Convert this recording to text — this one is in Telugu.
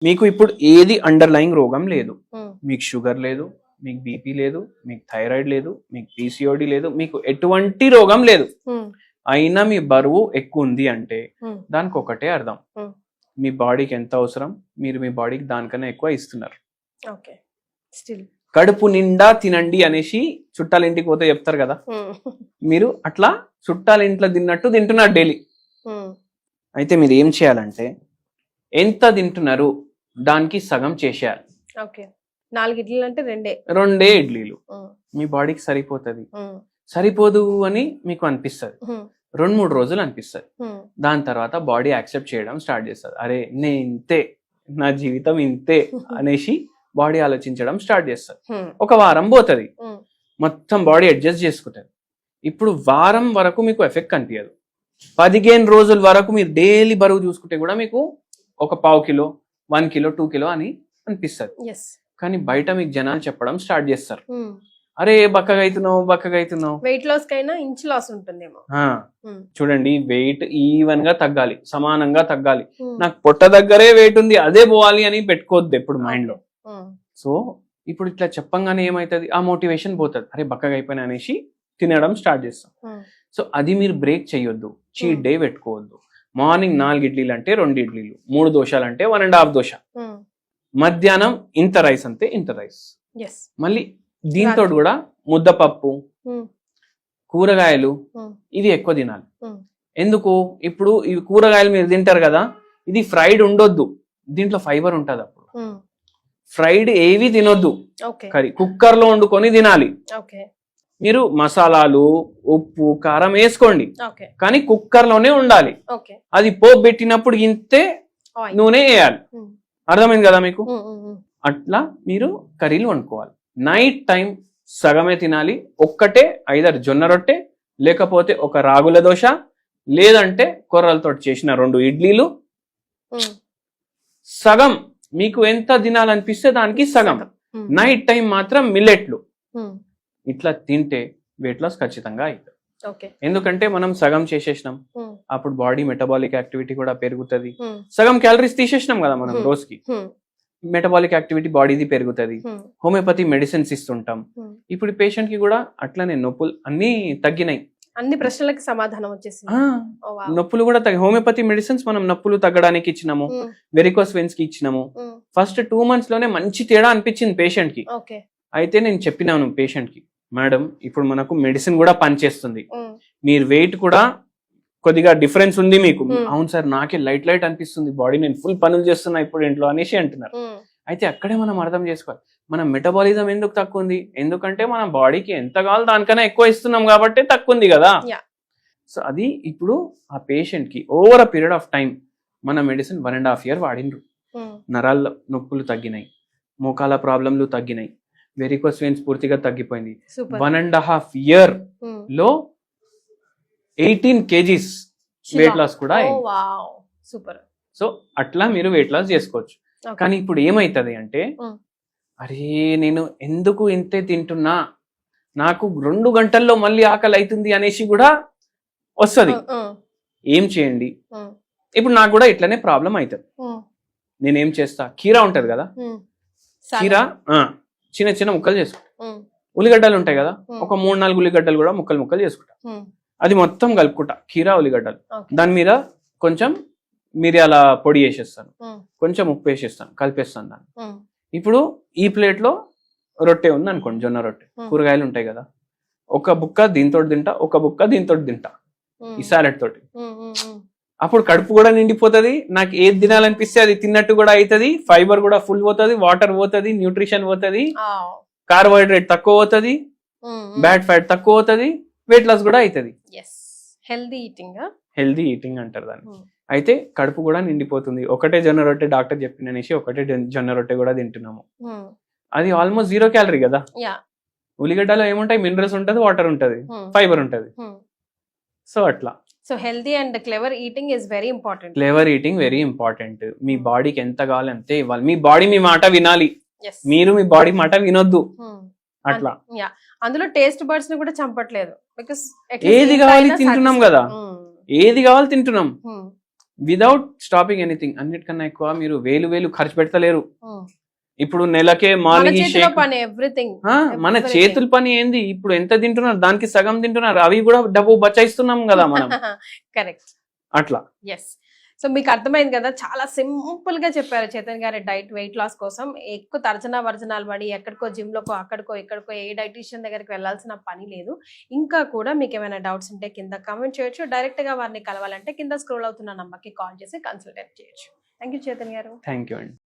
మీకు ఇప్పుడు ఏది అండర్లైంగ్ రోగం లేదు, మీకు షుగర్ లేదు, మీకు బీపీ లేదు, మీకు థైరాయిడ్ లేదు, మీకు పీసీఓడి లేదు, మీకు ఎటువంటి రోగం లేదు, అయినా మీ బరువు ఎక్కువ ఉంది అంటే దానికి ఒకటే అర్థం, మీ బాడీకి ఎంత అవసరం మీరు మీ బాడీకి దానికన్నా ఎక్కువ ఇస్తున్నారు. కడుపు నిండా తినండి అనేసి చుట్టాల ఇంటికి పోతే చెప్తారు కదా, మీరు అట్లా చుట్టాల ఇంట్లో తిన్నట్టు తింటున్నారు డైలీ. అయితే మీరు ఏం చేయాలంటే ఎంత తింటున్నారు దానికి సగం చేసేయాలి. 4 ఇడ్లీలు అంటే రెండే ఇడ్లీలు మీ బాడీకి సరిపోతుంది. సరిపోదు అని మీకు అనిపిస్తుంది, 2-3 రోజులు అనిపిస్తుంది. దాని తర్వాత బాడీ యాక్సెప్ట్ చేయడం స్టార్ట్ చేస్తుంది. అరే నేను ఇంతే, నా జీవితం ఇంతే అనేసి బాడీ ఆలోచించడం స్టార్ట్ చేస్తుంది. ఒక వారం పోతుంది, మొత్తం బాడీ అడ్జస్ట్ చేసుకుంటుంది. ఇప్పుడు వారం వరకు మీకు ఎఫెక్ట్ కనిపించదు. 15 రోజుల వరకు మీరు డైలీ బరువు చూసుకుంటే కూడా మీకు ఒక 1/2 కిలో 1 కిలో 2 కిలో అని అనిపిస్తుంది. కానీ బయట మీకు జనాలు చెప్పడం స్టార్ట్ చేస్తారు, అరే బక్కగా అవుతున్నావు. వెయిట్ లాస్ కైనా ఇంచ్ లాస్ ఉంటుందేమో. చూడండి, వెయిట్ ఈవెన్ గా తగ్గాలి, సమానంగా తగ్గాలి. నాకు పొట్ట దగ్గరే వెయిట్ ఉంది అదే పోవాలి అని పెట్టుకోవద్దు ఎప్పుడు మైండ్ లో. సో ఇప్పుడు ఇట్లా చెప్పంగానే ఏమైతుంది, ఆ మోటివేషన్ పోతుంది, అరే బక్కగా అయిపోయినా అనేసి తినడం స్టార్ట్ చేస్తాం. సో అది మీరు బ్రేక్ చేయొద్దు, చీట్ డే పెట్టుకోవద్దు. మార్నింగ్ 4 ఇడ్లీలు అంటే 2 ఇడ్లీలు, 3 దోశలు అంటే 1.5 దోశ, మధ్యాహ్నం ఇంత రైస్ అంటే ఇంత రైస్, మళ్ళీ దీంతో కూడా ముద్దపప్పు, కూరగాయలు ఇవి ఎక్కువ తినాలి. ఎందుకు, ఇప్పుడు ఇవి కూరగాయలు మీరు తింటారు కదా, ఇది ఫ్రైడ్ ఉండొద్దు, దీంట్లో ఫైబర్ ఉంటుంది. అప్పుడు ఫ్రైడ్ ఏవి తినొద్దు, కర్రీ కుక్కర్ లో వండుకొని తినాలి. మీరు మసాలాలు ఉప్పు కారం వేసుకోండి, కానీ కుక్కర్ లోనే ఉండాలి. అది పోపు పెట్టినప్పుడు ఇంతే నూనె వేయాలి. అర్థమైంది కదా మీకు? అట్లా మీరు కర్రీలు వండుకోవాలి. నైట్ టైం సగమే తినాలి. ఒక్కటే ఐదర్ జొన్న రొట్టె, లేకపోతే ఒక రాగుల దోశ, లేదంటే కొర్రలతో చేసిన 2 ఇడ్లీలు. సగం మీకు ఎంత తినాలనిపిస్తే దానికి సగం. నైట్ టైం మాత్రం మిల్లెట్లు. ఇట్లా తింటే వెయిట్ లాస్ ఖచ్చితంగా అవుతుంది. ఎందుకంటే మనం సగం చేసేసినాం, అప్పుడు బాడీ మెటబాలిక్ యాక్టివిటీ కూడా పెరుగుతుంది. సగం క్యాలరీస్ తీసేసినాం కదా మనం రోజుకి, మెటబాలిక్ యాక్టివిటీ బాడీది పెరుగుతుంది. హోమియోపతి మెడిసిన్స్ ఇస్తుంటాం. ఇప్పుడు పేషెంట్ కి కూడా అట్లనే నొప్పులు అన్ని తగ్గినాయి, అన్ని ప్రశ్నలకి సమాధానం వచ్చేసింది. నొప్పులు కూడా హోమియోపతి మెడిసిన్స్ మనం నొప్పులు తగ్గడానికి ఇచ్చినాము, వెరికోస్ వెయిన్స్ కి ఇచ్చినాము. ఫస్ట్ 2 months లోనే మంచి తేడా అనిపించింది పేషెంట్ కి. అయితే నేను చెప్పినాను పేషెంట్ కి, మేడం ఇప్పుడు మనకు మెడిసిన్ కూడా పనిచేస్తుంది, మీరు వెయిట్ కూడా కొద్దిగా డిఫరెన్స్ ఉంది మీకు. అవును సార్, నాకే లైట్ అనిపిస్తుంది బాడీ, నేను ఫుల్ పనులు చేస్తున్నా ఇప్పుడు ఇంట్లో అనేసి అంటున్నారు. అయితే అక్కడే మనం అర్థం చేసుకోవాలి, మన మెటబాలిజం ఎందుకు తక్కువ ఉంది, ఎందుకంటే మన బాడీకి ఎంత కావాలో దానికన్నా ఎక్కువ ఇస్తున్నాం కాబట్టి తక్కువ ఉంది కదా. సో అది ఇప్పుడు ఆ పేషెంట్ కి over a period of time మన మెడిసిన్ 1.5 year వాడిండ్రు. నరాల నొప్పులు తగ్గినాయి, మోకాల ప్రాబ్లంలు తగ్గినాయి, వెరికోస్ వెయిన్స్ పూర్తిగా తగ్గిపోయింది. 1.5 year లో 18 kgs వెయిట్ లాస్ కూడా అయింది. సో అట్లా మీరు వెయిట్ లాస్ చేసుకోవచ్చు. కానీ ఇప్పుడు ఏమైతుంది అంటే, అరే నేను ఎందుకు ఇంతే తింటున్నా, నాకు 2 గంటల్లో మళ్ళీ ఆకలి అవుతుంది అనేసి కూడా వస్తుంది. ఏం చేయండి, ఇప్పుడు నాకు కూడా ఇట్లనే ప్రాబ్లం అవుతుంది. నేనేం చేస్తా, కీరా ఉంటది కదా, కీరా చిన్న చిన్న ముక్కలు చేసుకుంటా. ఉల్లిగడ్డలు ఉంటాయి కదా, ఒక 3-4 ఉల్లిగడ్డలు కూడా ముక్కలు చేసుకుంటా. అది మొత్తం కలుపుకుంటా, కీరా ఉల్లిగడ్డలు. దాని మీద కొంచెం మిరియాల పొడి వేసేస్తాను, కొంచెం ఉప్పు వేసేస్తాను, కలిపేస్తాను దాన్ని. ఇప్పుడు ఈ ప్లేట్ లో రొట్టె ఉంది అనుకోండి, జొన్న రొట్టె, కూరగాయలు ఉంటాయి కదా, ఒక బుక్క దీంతో తింటా, ఒక బుక్క దీంతో తింటా, ఈ సాలెడ్ తోటి. అప్పుడు కడుపు కూడా నిండిపోతుంది, నాకు ఏది తినాలనిపిస్తే అది తిన్నట్టు కూడా అవుతుంది, ఫైబర్ కూడా ఫుల్ పోతుంది, వాటర్ పోతుంది, న్యూట్రిషన్ పోతుంది, కార్బోహైడ్రేట్ తక్కువ పోతుంది, బ్యాడ్ ఫ్యాట్ తక్కువ పోతుంది, వెయిట్ లాస్ కూడా అవుతుంది. హెల్దీ ఈటింగ్ అంటారు దాన్ని. అయితే కడుపు కూడా నిండిపోతుంది. ఒకటే జొన్న రొట్టె డాక్టర్ చెప్పిననేసి ఒకటే జొన్న రొట్టె కూడా తింటున్నాము, అది ఆల్మోస్ట్ 0 calorie కదా. ఉల్లిగడ్డలో ఏముంటాయి, మినరల్స్ ఉంటది, వాటర్ ఉంటది, ఫైబర్ ఉంటది. సో అట్లా. So healthy and clever eating is very important. Clever eating very important. మీ బాడీకి ఎంత కావాలి అంతే ఇవ్వాలి. మీ బాడీ మీ మాట వినాలి, మీరు మీ బాడీ మాట వినొద్దు. అట్లా. అందులో టేస్ట్ బర్డ్స్ ని కూడా చంపట్లేదు, బికాస్ ఏది కావాలి తింటున్నాం కదా, ఏది కావాలి తింటున్నాం. Without stopping anything. అన్నిటికన్నా ఎక్కువ మీరు వేలు ఖర్చు పెడతలేరు. ఇప్పుడు నెలకే మన మార్నింగ్ చేతిలో పని ఎవ్రీథింగ్. మన చేతుల పని ఏంది, ఇప్పుడు ఎంత తింటున్నారు దానికి సగం తింటున్నారు, అవి కూడా డబ్బు బచాయిస్తున్నాం కదా మనం. కరెక్ట్. అట్లా. ఎస్. సో మీకు అర్థమైంది కదా, చాలా సింపుల్ గా చెప్పారు చేతన్ గారి డైట్ వెయిట్ లాస్ కోసం. ఎక్కువ తర్జనా వర్జనాలు పడి ఎక్కడికో జిమ్ లోకో అక్కడికో ఇక్కడికో ఏ డైటీషియన్ దగ్గరికి వెళ్ళాల్సిన పని లేదు. ఇంకా కూడా మీకు ఏమైనా డౌట్స్ ఉంటే కింద కామెంట్ చేయొచ్చు. డైరెక్ట్ గా వారిని కలవాలంటే కింద స్క్రోల్ అవుతున్న నంబర్ కి కాల్ చేసి కన్సల్టేట్ చేయొచ్చు. థ్యాంక్ యూ చేతన్ గారు. థ్యాంక్ యూ అండి.